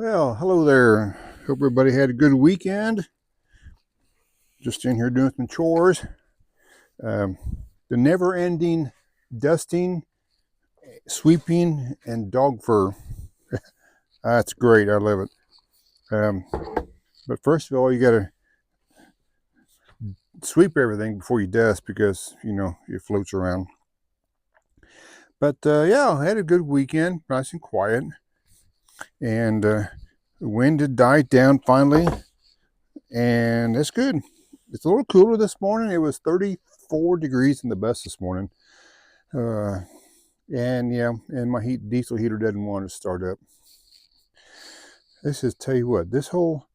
Well, hello there. Hope everybody had a good weekend. Just in here doing some chores. Um, the never ending dusting, sweeping, and dog fur. That's great. I love it. Um, but first of all, you got to sweep everything before you dust because, it floats around. But yeah, I had a good weekend, nice and quiet. And the wind had died down finally. And that's good. It's a little cooler this morning. It was 34 degrees in the bus this morning. Uh, and yeah, and my diesel heater doesn't want to start up. This is, tell you what, this whole,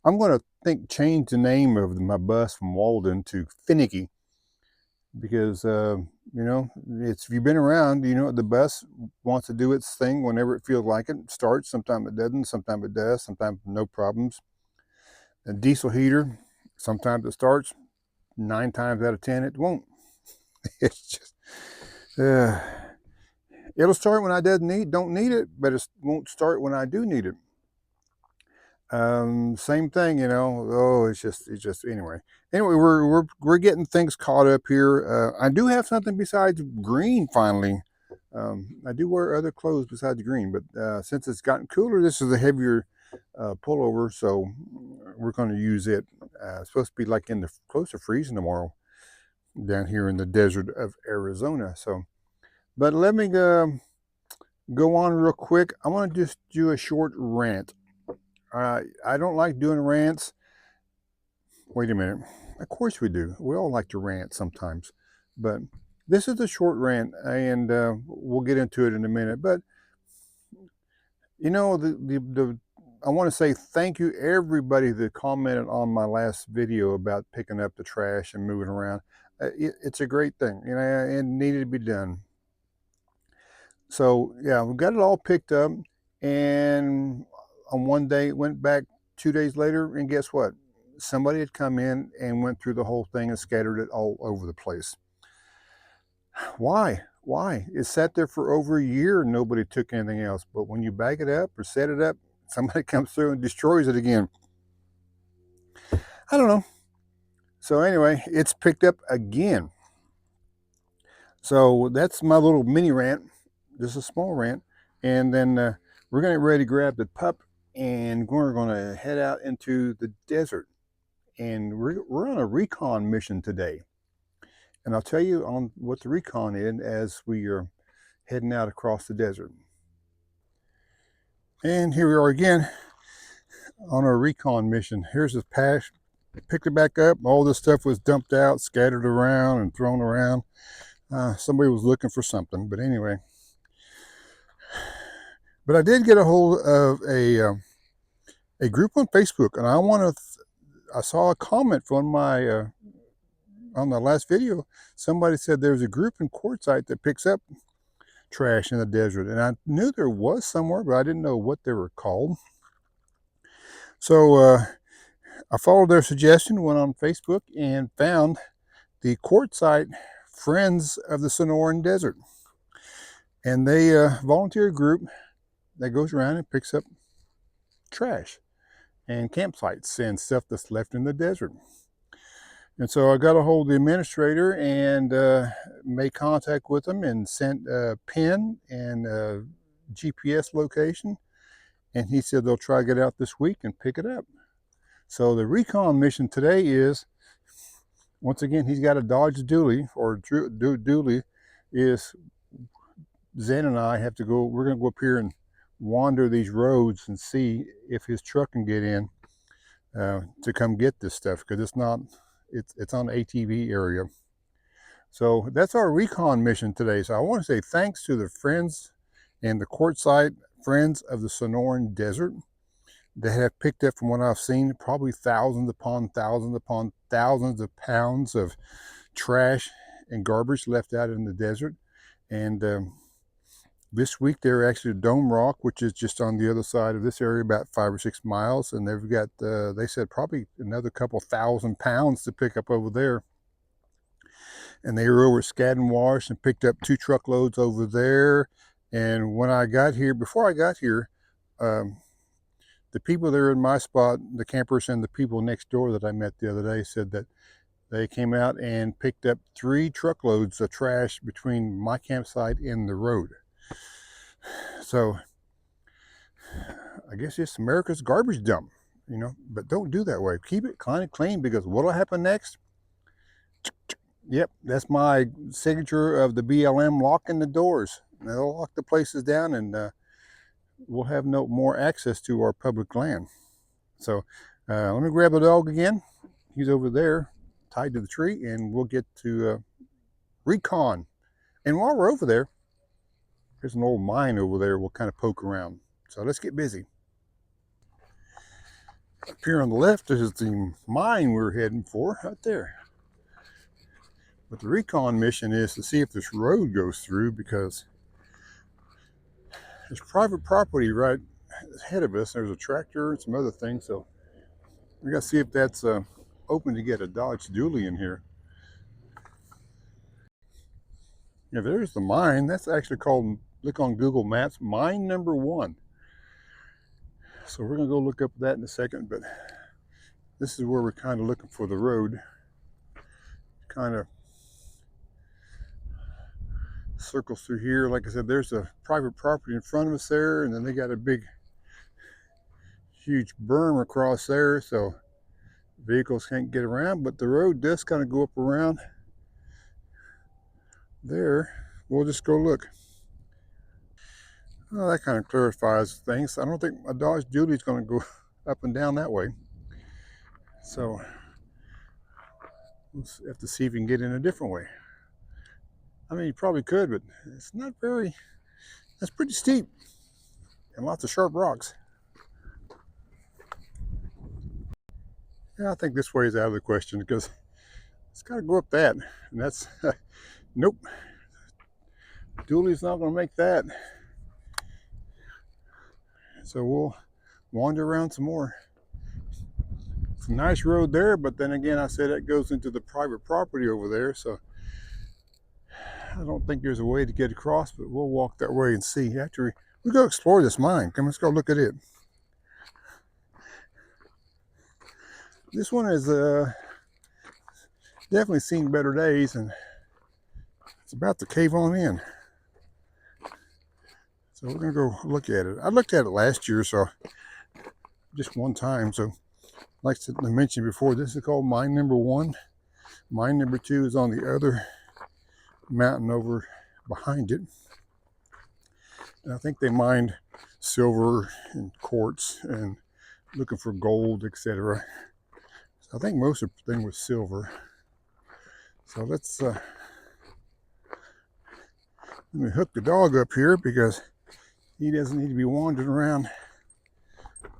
I'm going to change the name of my bus from Walden to Finicky because, if you've been around, the bus wants to do its thing whenever it feels like it. It starts, sometimes it doesn't, sometimes it does, sometimes no problems. A diesel heater, sometimes it starts, 9 times out of 10 it won't. It's just, uh, it'll start when I don't need it, but it won't start when I do need it. Same thing, Oh, it's just anyway. Anyway, we're getting things caught up here. I do have something besides green finally. I do wear other clothes besides green, but since it's gotten cooler, this is a heavier pullover, so we're going to use it. It's supposed to be like close to freezing tomorrow down here in the desert of Arizona. So, but let me go on real quick. I want to just do a short rant. I don't like doing rants. Wait a minute. Of course we do. We all like to rant sometimes. But this is a short rant, and we'll get into it in a minute. But, I want to say thank you everybody that commented on my last video about picking up the trash and moving around. It's a great thing, and needed to be done. So yeah, we got it all picked up, and on one day it went back 2 days later, and guess what? Somebody had come in and went through the whole thing and scattered it all over the place. Why? Why? It sat there for over a year and nobody took anything else. But when you bag it up or set it up, somebody comes through and destroys it again. I don't know. So anyway, it's picked up again. So that's my little mini rant, just a small rant. And then we're going to get ready to grab the pup and we're going to head out into the desert. And we're on a recon mission today. And I'll tell you on what the recon is as we are heading out across the desert. And here we are again on our recon mission. Here's the patch. Picked it back up. All this stuff was dumped out, scattered around and thrown around. Somebody was looking for something, but anyway. But I did get a hold of a group on Facebook, and I saw a comment from my on the last video. Somebody said there's a group in Quartzsite that picks up trash in the desert, and I knew there was somewhere, but I didn't know what they were called. So I followed their suggestion, went on Facebook, and found the Quartzsite Friends of the Sonoran Desert. And they volunteer group that goes around and picks up trash and campsites and stuff that's left in the desert. And so I got a hold of the administrator and made contact with them and sent a pin and a GPS location. And he said they'll try to get out this week and pick it up. So the recon mission today is, once again, he's got a Dodge Dually, or Dually is, Zen and I have to go, we're going to go up here and wander these roads and see if his truck can get in to come get this stuff, because it's not, it's on the ATV area. So that's our recon mission today. So I want to say thanks to the friends and the Quartzsite Friends of the Sonoran Desert. They have picked up, from what I've seen, probably thousands upon thousands of pounds of trash and garbage left out in the desert. And this week they're actually at Dome Rock, which is just on the other side of this area, about 5 or 6 miles. And they've got, they said, probably another couple thousand pounds to pick up over there. And they were over at Skadden Wash and picked up 2 truckloads over there. And when I got here, before I got here, the people there in my spot, the campers and the people next door that I met the other day, said that they came out and picked up 3 truckloads of trash between my campsite and the road. So I guess it's America's garbage dump, you know, but don't do that way. Keep it kind of clean, because what'll happen next? Yep, that's my signature of the BLM locking the doors. They'll lock the places down, and we'll have no more access to our public land. So let me grab the dog again. He's over there tied to the tree, and we'll get to recon. And while we're over there, there's an old mine over there we'll kind of poke around. So let's get busy. Up here on the left is the mine we're heading for, right there. But the recon mission is to see if this road goes through, because there's private property right ahead of us. There's a tractor and some other things, so we got to see if that's open to get a Dodge dually in here. Yeah, there's the mine. That's actually called, look on Google Maps, mine number 1. So we're gonna go look up that in a second, but this is where we're kind of looking for the road. Kind of circles through here. Like I said, there's a private property in front of us there, and then they got a big, huge berm across there, so vehicles can't get around, but the road does kind of go up around there. We'll just go look. Well, that kind of clarifies things. I don't think a Dodge Dually is going to go up and down that way. So we'll have to see if we can get in a different way. I mean, you probably could, but it's not very, that's pretty steep and lots of sharp rocks. Yeah, I think this way is out of the question, because it's got to go up that, and that's, nope. Dually's not going to make that. So we'll wander around some more. It's a nice road there, but then again, I said that goes into the private property over there, so I don't think there's a way to get across, but we'll walk that way and see. After we go explore this mine. Come, let's go look at it. This one is definitely seen better days, and it's about to cave on in. So we're gonna go look at it. I looked at it last year, so just one time. So like I mentioned before, this is called mine number 1. Mine number 2 is on the other mountain over behind it. And I think they mined silver and quartz and looking for gold, etc. So I think most of the thing was silver. So let's let me hook the dog up here, because he doesn't need to be wandering around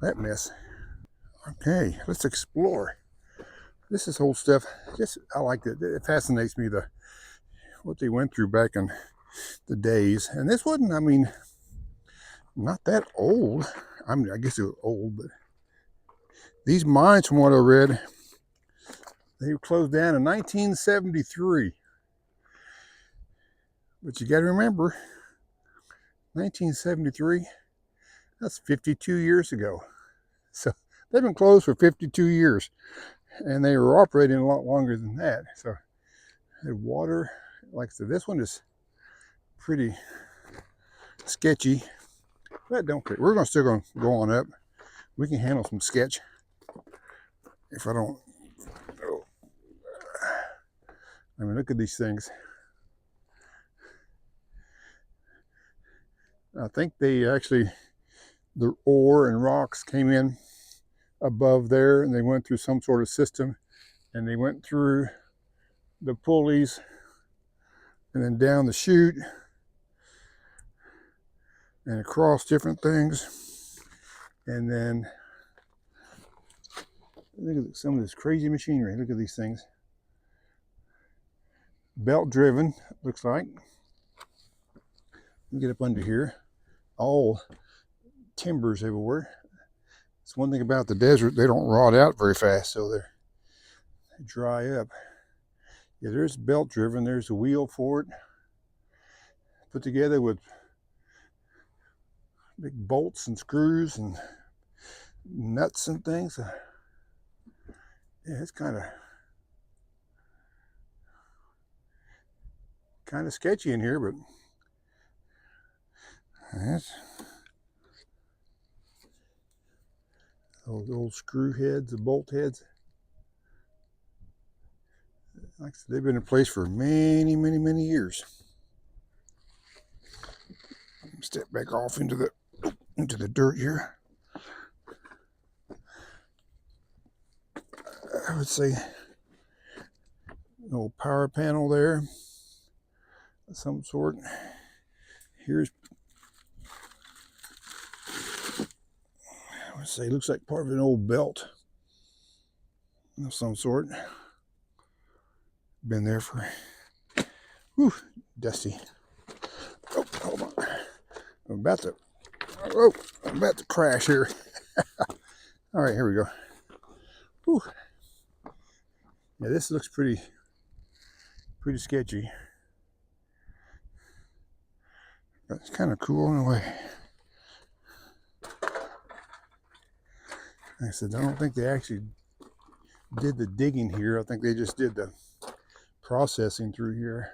that mess. Okay, let's explore. This is old stuff. Just, I like it. It fascinates me, what they went through back in the days. And this wasn't, I mean, not that old. I mean, I guess it was old, but these mines, from what I read, they were closed down in 1973. But you got to remember, 1973, that's 52 years ago. So they've been closed for 52 years, and they were operating a lot longer than that. So the water, like I said, this one is pretty sketchy, but don't care. We're still going to go on up. We can handle some sketch if I don't. Oh. I mean, look at these things. I think they actually, the ore and rocks came in above there, and they went through some sort of system, and they went through the pulleys and then down the chute and across different things. And then look at some of this crazy machinery. Look at these things. Belt driven, looks like. Get up under here. All timbers everywhere. It's one thing about the desert, they don't rot out very fast, so they dry up. Yeah, there's belt driven. There's a wheel for it, put together with big bolts and screws and nuts and things. Yeah, it's kind of sketchy in here, but that's those old screw heads, the bolt heads. Like I said, they've been in place for many, many, many years. Step back off into the dirt here. I would say an old power panel there of some sort. Here's, I would say, looks like part of an old belt of some sort. Been there for, whew, dusty. Oh, hold on. I'm about to crash here. All right, here we go. Whew. Yeah, this looks pretty sketchy. But it's kind of cool in a way. Like I said, I don't think they actually did the digging here. I think they just did the processing through here.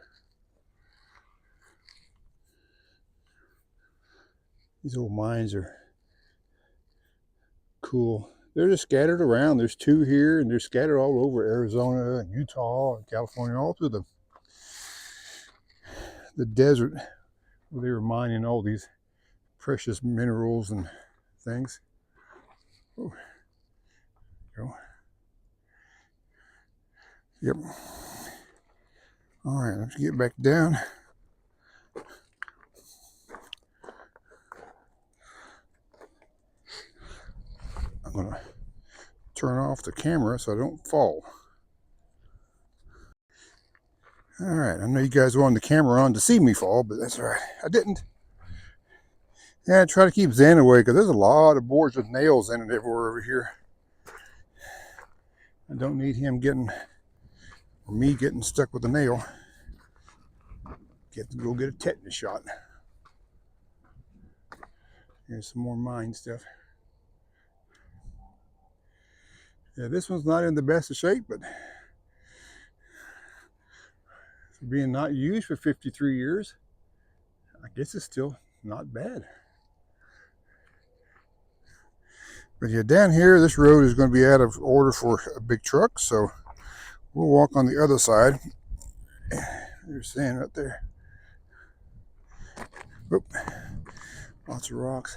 These old mines are cool. They're just scattered around. There's two here, and they're scattered all over Arizona and Utah and California, all through the desert, where they were mining all these precious minerals and things. Oh, go. Yep. All right, let's get back down. I'm gonna turn off the camera so I don't fall. All right, I know you guys wanted the camera on to see me fall, but that's all right. I didn't. Yeah, I try to keep Zan away because there's a lot of boards with nails in it everywhere over here. I don't need him getting, or me getting stuck with a nail. Get to go get a tetanus shot. Here's some more mine stuff. Yeah, this one's not in the best of shape, but for being not used for 53 years, I guess it's still not bad. But yeah, down here, this road is going to be out of order for a big truck, so we'll walk on the other side. There's sand right there. Oop. Lots of rocks.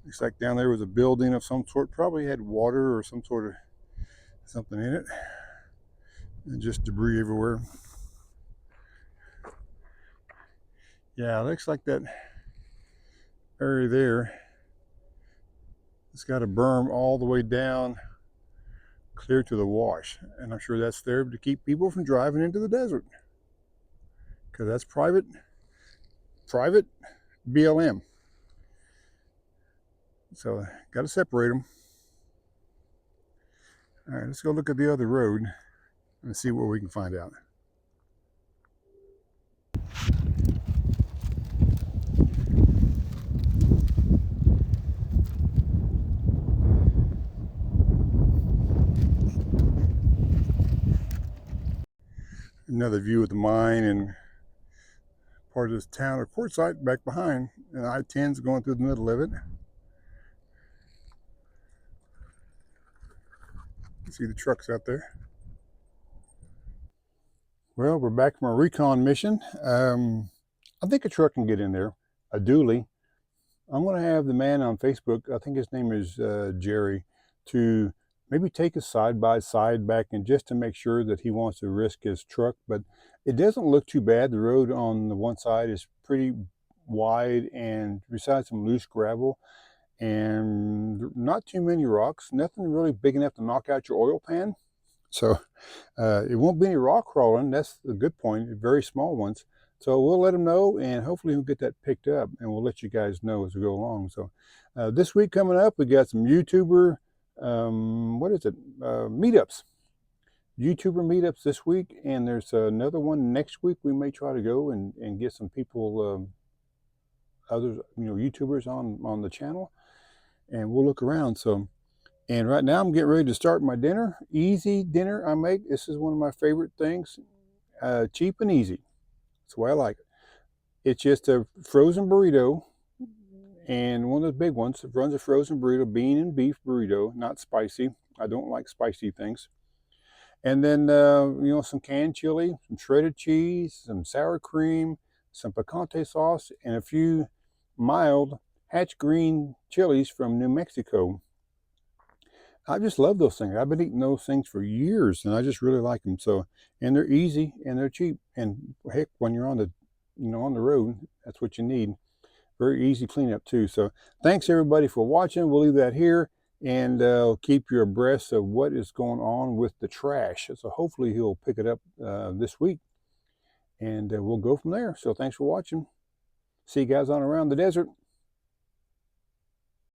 Looks like down there was a building of some sort. Probably had water or some sort of something in it. And just debris everywhere. Yeah, looks like that area there. It's got a berm all the way down, clear to the wash. And I'm sure that's there to keep people from driving into the desert. Because that's private BLM. So, got to separate them. All right, let's go look at the other road and see what we can find out. Another view of the mine and part of this town of Quartzsite back behind, and I-10's going through the middle of it. You see the trucks out there. Well, we're back from our recon mission. I think a truck can get in there, a dually. I'm going to have the man on Facebook, I think his name is Jerry, to maybe take us side by side back and just to make sure that he wants to risk his truck. But it doesn't look too bad. The road on the one side is pretty wide, and besides some loose gravel and not too many rocks, nothing really big enough to knock out your oil pan. So it won't be any rock crawling. That's the good point. Very small ones. So we'll let him know, and hopefully we'll get that picked up, and we'll let you guys know as we go along. So this week coming up, we got some YouTuber, meetups. YouTuber meetups this week, and there's another one next week. We may try to go and get some people other YouTubers on the channel, and we'll look around. So, and right now I'm getting ready to start my dinner. Easy dinner I make. This is one of my favorite things. Cheap and easy. That's the way I like it. It's just a frozen burrito, and one of the big ones. It runs a frozen burrito, bean and beef burrito, not spicy. I don't like spicy things. And then some canned chili, some shredded cheese, some sour cream, some picante sauce, and a few mild Hatch green chilies from New Mexico. I just love those things. I've been eating those things for years, and I just really like them. So, and they're easy and they're cheap. And heck, when you're on the road, that's what you need. Very easy cleanup too. So, thanks everybody for watching. We'll leave that here, and keep you abreast of what is going on with the trash. So, hopefully, he'll pick it up this week, and we'll go from there. So, thanks for watching. See you guys on around the desert.